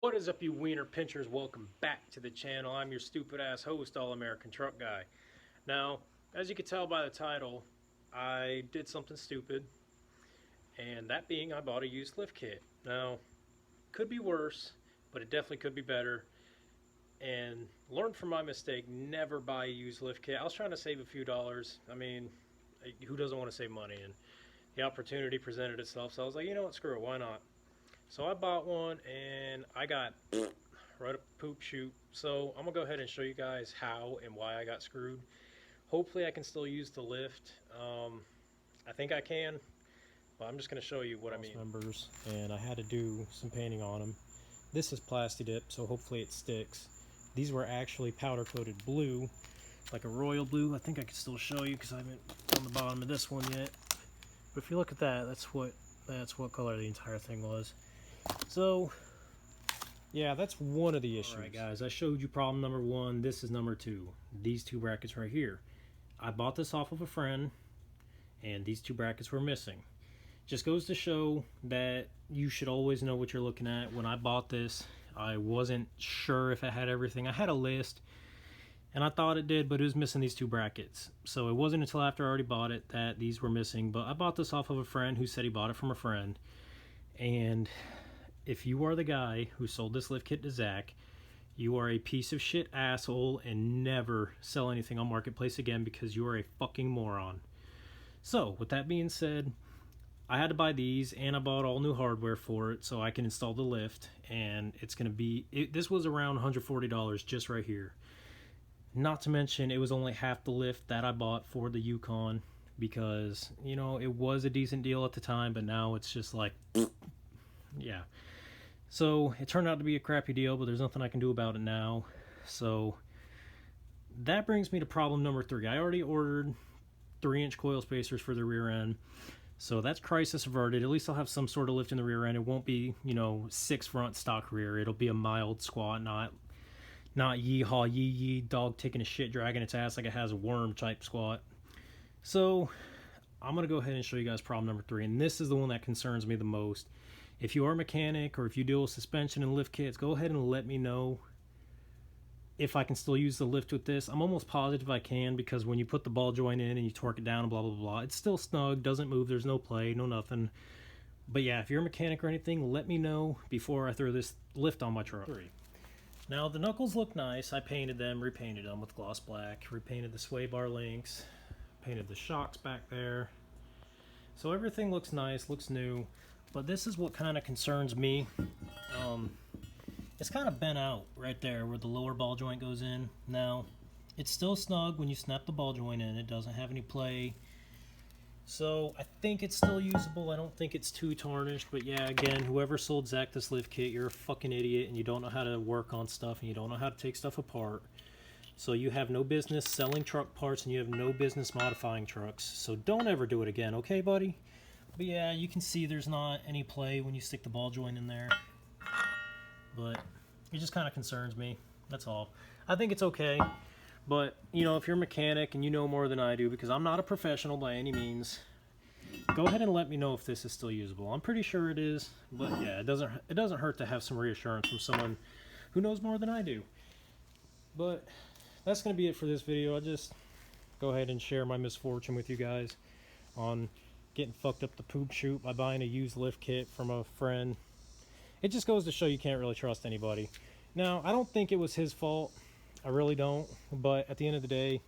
What is up, you wiener pinchers? Welcome back to the channel. I'm your stupid ass host, All American Truck Guy. Now, as you can tell by the title, I did something stupid, and that being I bought a used lift kit. Now, could be worse, but it definitely could be better. And learn from my mistake, never buy a used lift kit. I was trying to save a few dollars. I mean, who doesn't want to save money? And the opportunity presented itself, so I was like, you know what, screw it, why not? So I bought one and I got right up poop shoot. So I'm gonna go ahead and show you guys how and why I got screwed. Hopefully I can still use the lift. I think I can, but I'm just gonna show you what I mean. Members, and I had to do some painting on them. This is Plasti-Dip, so hopefully it sticks. These were actually powder coated blue, like a royal blue. I think I can still show you because I haven't on the bottom of this one yet. But if you look at that, that's what color the entire thing was. So, yeah, that's one of the issues. Alright guys, I showed you problem number one. This is number two. These two brackets right here. I bought this off of a friend, and these two brackets were missing. Just goes to show that you should always know what you're looking at. When I bought this, I wasn't sure if it had everything. I had a list, and I thought it did, but it was missing these two brackets. So it wasn't until after I already bought it that these were missing. But I bought this off of a friend who said he bought it from a friend. And if you are the guy who sold this lift kit to Zach, you are a piece of shit asshole, and never sell anything on Marketplace again because you are a fucking moron. So, with that being said, I had to buy these, and I bought all new hardware for it so I can install the lift, and it's going to be, this was around $140 just right here. Not to mention, it was only half the lift that I bought for the Yukon because, you know, it was a decent deal at the time, but now it's just like, yeah. So it turned out to be a crappy deal, but there's nothing I can do about it now. So that brings me to problem number three. I already ordered 3-inch coil spacers for the rear end. So that's crisis averted. At least I'll have some sort of lift in the rear end. It won't be, you know, 6 front stock rear. It'll be a mild squat, not yeehaw yee yee dog taking a shit dragging its ass like it has a worm type squat. So I'm going to go ahead and show you guys problem number three. And this is the one that concerns me the most. If you are a mechanic or if you deal with suspension and lift kits, go ahead and let me know if I can still use the lift with this. I'm almost positive I can, because when you put the ball joint in and you torque it down and blah, blah, blah, it's still snug, doesn't move, there's no play, no nothing. But yeah, if you're a mechanic or anything, let me know before I throw this lift on my truck. Now, the knuckles look nice. I painted them, repainted them with gloss black, repainted the sway bar links, painted the shocks back there. So everything looks nice, looks new. But this is what kind of concerns me. It's kind of bent out right there where the lower ball joint goes in. Now, it's still snug when you snap the ball joint in. It doesn't have any play. So I think it's still usable. I don't think it's too tarnished. But yeah, again, whoever sold Zach this lift kit, you're a fucking idiot, and you don't know how to work on stuff, and you don't know how to take stuff apart. So you have no business selling truck parts, and you have no business modifying trucks. So don't ever do it again, okay, buddy? But yeah, you can see there's not any play when you stick the ball joint in there. But it just kind of concerns me. That's all. I think it's okay. But, you know, if you're a mechanic and you know more than I do, because I'm not a professional by any means, go ahead and let me know if this is still usable. I'm pretty sure it is. But yeah, it doesn't hurt to have some reassurance from someone who knows more than I do. But that's going to be it for this video. I'll just go ahead and share my misfortune with you guys on getting fucked up the poop chute by buying a used lift kit from a friend. It just goes to show you can't really trust anybody. Now, I don't think it was his fault. I really don't. But at the end of the day,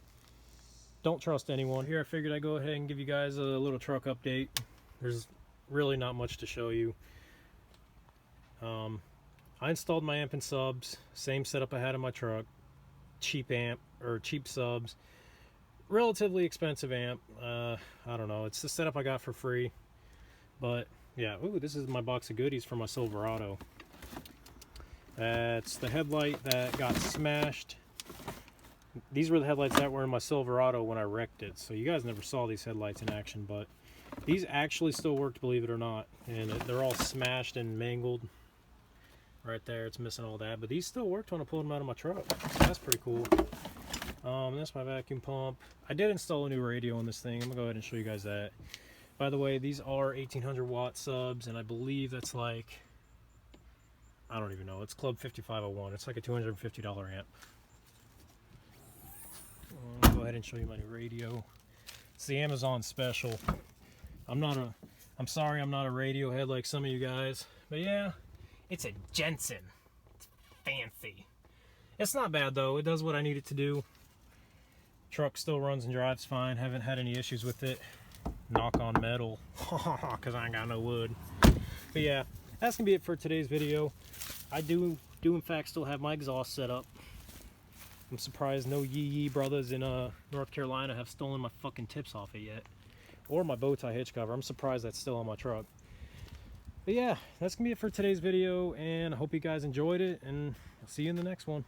don't trust anyone. Here I figured I'd go ahead and give you guys a little truck update. There's really not much to show you. I installed my amp and subs. Same setup I had in my truck. Cheap amp, or cheap subs. Relatively expensive amp. I don't know, it's the setup I got for free. But yeah, ooh, this is my box of goodies for my Silverado. That's the headlight that got smashed. These were the headlights that were in my Silverado when I wrecked it. So you guys never saw these headlights in action, but these actually still worked, believe it or not. And they're all smashed and mangled. Right there, it's missing all that, but these still worked when I pulled them out of my truck. So that's pretty cool. That's my vacuum pump. I did install a new radio on this thing. I'm gonna go ahead and show you guys that. By the way, these are 1800 watt subs, and I believe that's like I don't even know. It's Club 5501. It's like a $250 amp. I'll go ahead and show you my new radio. It's the Amazon special. I'm sorry I'm not a radio head like some of you guys. But yeah, it's a Jensen. It's fancy. It's not bad though. It does what I need it to do. Truck still runs and drives fine. Haven't had any issues with it. Knock on metal. Because I ain't got no wood. But yeah, that's going to be it for today's video. I do in fact still have my exhaust set up. I'm surprised no Yee brothers in North Carolina have stolen my fucking tips off it yet. Or my bow tie hitch cover. I'm surprised that's still on my truck. But yeah, that's going to be it for today's video, and I hope you guys enjoyed it, and I'll see you in the next one.